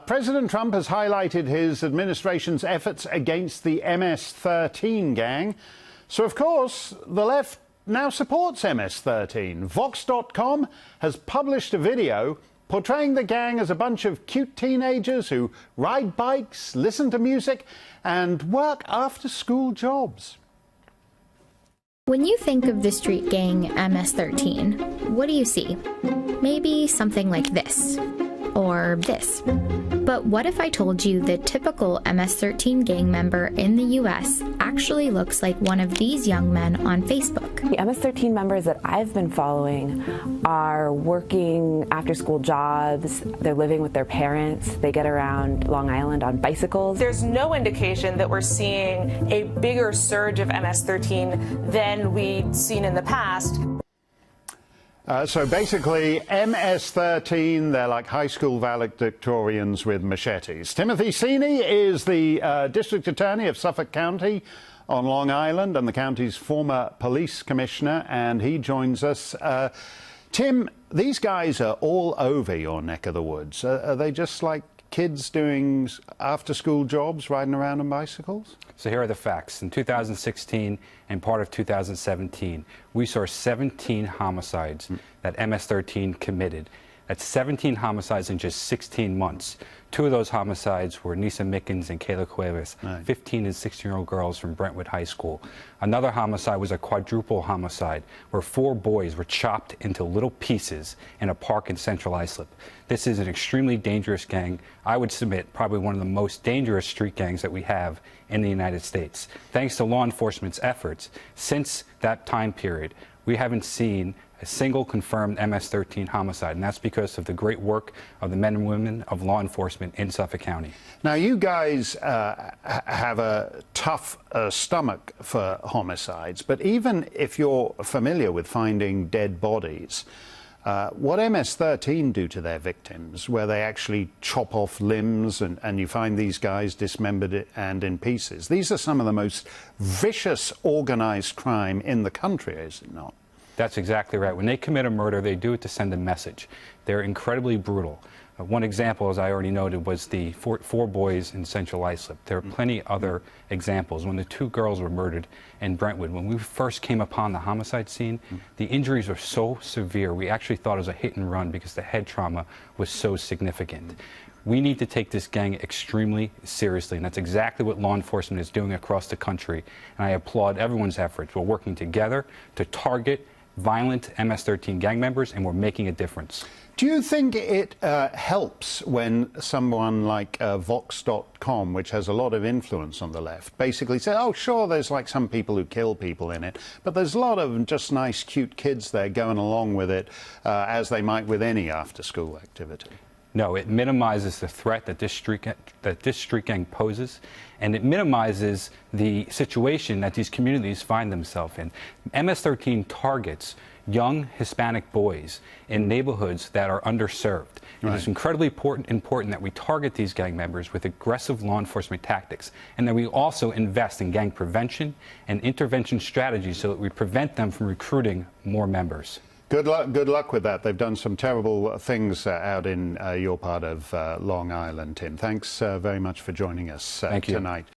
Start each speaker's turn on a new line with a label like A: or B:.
A: President Trump has highlighted his administration's efforts against the MS-13 gang. So, of course, the left now supports MS-13. Vox.com has published a video portraying the gang as a bunch of cute teenagers who ride bikes, listen to music, and work after-school jobs.
B: When you think of the street gang MS-13, what do you see? Maybe something like this. Or this. But what if I told you the typical MS-13 gang member in the U.S. actually looks like one of these young men on Facebook?
C: The MS-13 members that I've been following are working after-school jobs. They're living with their parents. They get around Long Island on bicycles.
D: There's no indication that we're seeing a bigger surge of MS-13 than we'd seen in the past.
A: So basically, MS-13, they're like high school valedictorians with machetes. Timothy Steyn is the District Attorney of Suffolk County on Long Island and the county's former police commissioner, and he joins us. Tim, these guys are all over your neck of the woods. Are they just like kids doing after-school jobs, riding around on bicycles?
E: So here are the facts. In 2016 and part of 2017, we saw 17 homicides that MS-13 committed. That's 17 homicides in just 16 months. 2 of those homicides were Nisa Mickens and Kayla Cuevas, 15 and 16-year-old girls from Brentwood High School. Another homicide was a quadruple homicide where 4 boys were chopped into little pieces in a park in Central Islip. This is an extremely dangerous gang. I would submit probably one of the most dangerous street gangs that we have in the United States. Thanks to law enforcement's efforts, since that time period, we haven't seen a single confirmed MS-13 homicide, and that's because of the great work of the men and women of law enforcement in Suffolk County.
A: Now, you guys have a tough stomach for homicides, but even if you're familiar with finding dead bodies, what MS-13 do to their victims, where they actually chop off limbs and you find these guys dismembered and in pieces, these are some of the most vicious organized crime in the country, is it not?
E: That's exactly right. When they commit a murder, they do it to send a message. They're incredibly brutal. One example, as I already noted, was the four boys in Central Islip. There are plenty other examples. When the 2 girls were murdered in Brentwood, when we first came upon the homicide scene, the injuries were so severe, we actually thought it was a hit and run because the head trauma was so significant. We need to take this gang extremely seriously, and that's exactly what law enforcement is doing across the country. And I applaud everyone's efforts. We're working together to target violent MS-13 gang members, and we're making a difference.
A: Do you think it helps when someone like Vox.com, which has a lot of influence on the left, basically says, oh, sure, there's like some people who kill people in it, but there's a lot of just nice, cute kids there going along with it, as they might with any after-school activity?
E: No, it minimizes the threat that this street gang poses, and it minimizes the situation that these communities find themselves in. MS-13 targets young Hispanic boys in neighborhoods that are underserved. Right. It is incredibly important that we target these gang members with aggressive law enforcement tactics, and that we also invest in gang prevention and intervention strategies so that we prevent them from recruiting more members.
A: Good luck with that. They've done some terrible things out in your part of Long Island, Tim. Thanks very much for joining us tonight.